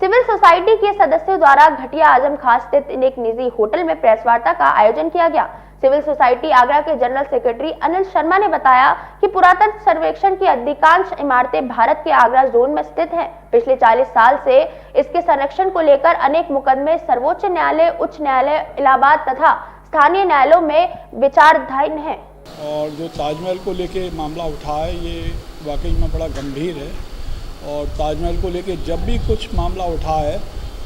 Civil society के सदस्यों द्वारा घटिया आजम खां स्थित एक निजी होटल में प्रेस वार्ता का आयोजन किया गया। सिविल सोसाइटी आगरा के जनरल सेक्रेटरी अनिल शर्मा ने बताया कि पुरातत्व सर्वेक्षण की अधिकांश इमारतें भारत के आगरा जोन में स्थित हैं। पिछले 40 साल से इसके संरक्षण को लेकर अनेक मुकदमे सर्वोच्च न्यायालय, उच्च न्यायालय, इलाहाबाद तथा स्थानीय न्यायालयों में विचाराधीन हैं। और जो ताजमहल को लेके मामला उठा है ये वाकई में बड़ा गंभीर है और ताजमहल को लेके जब भी कुछ मामला उठा है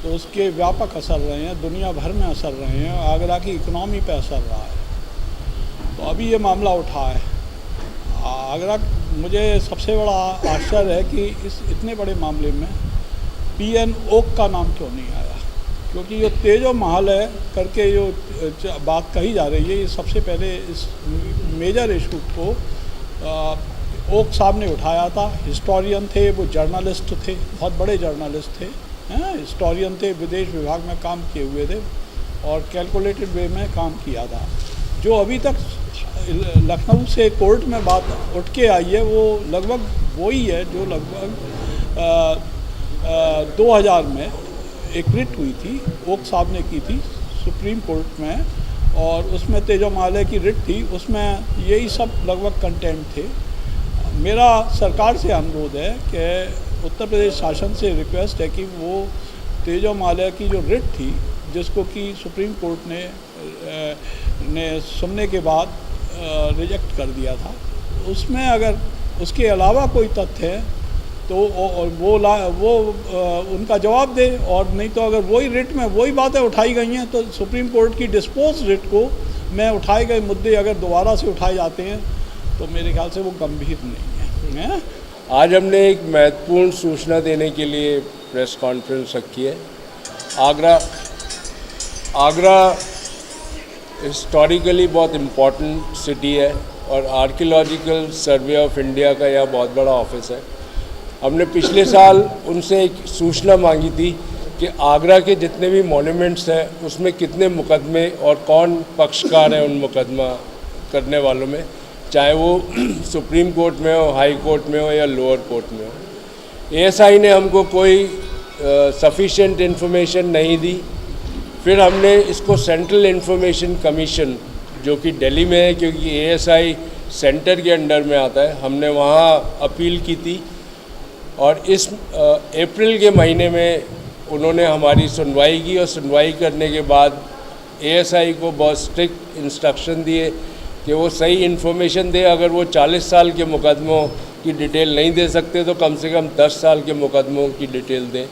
तो उसके व्यापक असर रहे हैं, दुनिया भर में असर रहे हैं, आगरा की इकोनॉमी पे असर रहा है। तो अभी ये मामला उठा है आगरा, मुझे सबसे बड़ा आश्चर्य है कि इस इतने बड़े मामले में PN ओक का नाम क्यों नहीं आया, क्योंकि ये तेजो महल है करके जो बात कही जा रही है, ये सबसे पहले इस मेजर इशू को ओक साहब ने उठाया था। हिस्टोरियन थे, वो जर्नलिस्ट थे, बहुत बड़े जर्नलिस्ट थे, हिस्टोरियन थे, विदेश विभाग में काम किए हुए थे और कैलकुलेटेड वे में काम किया था। जो अभी तक लखनऊ से कोर्ट में बात उठ के आई है वो लगभग वही है जो लगभग 2000 में एक रिट हुई थी, ओक साहब ने की थी सुप्रीम कोर्ट में, और उसमें तेजो महल की रिट थी, उसमें यही सब लगभग कंटेंट थे। मेरा सरकार से अनुरोध है कि उत्तर प्रदेश शासन से रिक्वेस्ट है कि वो तेजो महल की जो रिट थी, जिसको कि सुप्रीम कोर्ट ने सुनने के बाद रिजेक्ट कर दिया था, उसमें अगर उसके अलावा कोई तथ्य है तो वो उनका जवाब दे, और नहीं तो अगर वही रिट में वही बातें उठाई गई हैं तो सुप्रीम कोर्ट की डिस्पोज रिट को में उठाए गए मुद्दे अगर दोबारा से उठाए जाते हैं तो मेरे ख्याल से वो गंभीर नहीं है। आज हमने एक महत्वपूर्ण सूचना देने के लिए प्रेस कॉन्फ्रेंस रखी है। आगरा हिस्टोरिकली बहुत इम्पोर्टेंट सिटी है और आर्कियोलॉजिकल सर्वे ऑफ इंडिया का यह बहुत बड़ा ऑफिस है। हमने पिछले साल उनसे एक सूचना मांगी थी कि आगरा के जितने भी मॉन्यूमेंट्स हैं उसमें कितने मुकदमे और कौन पक्षकार हैं उन मुकदमा करने वालों में, चाहे वो सुप्रीम कोर्ट में हो, हाई कोर्ट में हो या लोअर कोर्ट में हो। ASI ने हमको कोई सफिशिएंट इन्फॉर्मेशन नहीं दी। फिर हमने इसको सेंट्रल इन्फॉर्मेशन कमीशन जो कि दिल्ली में है, क्योंकि ASI सेंटर के अंडर में आता है, हमने वहाँ अपील की थी और इस अप्रैल के महीने में उन्होंने हमारी सुनवाई की और सुनवाई करने के बाद ASI को बहुत स्ट्रिक्ट इंस्ट्रक्शन दिए कि वो सही इन्फॉर्मेशन दे। अगर वो 40 साल के मुकदमों की डिटेल नहीं दे सकते तो कम से कम 10 साल के मुकदमों की डिटेल दें।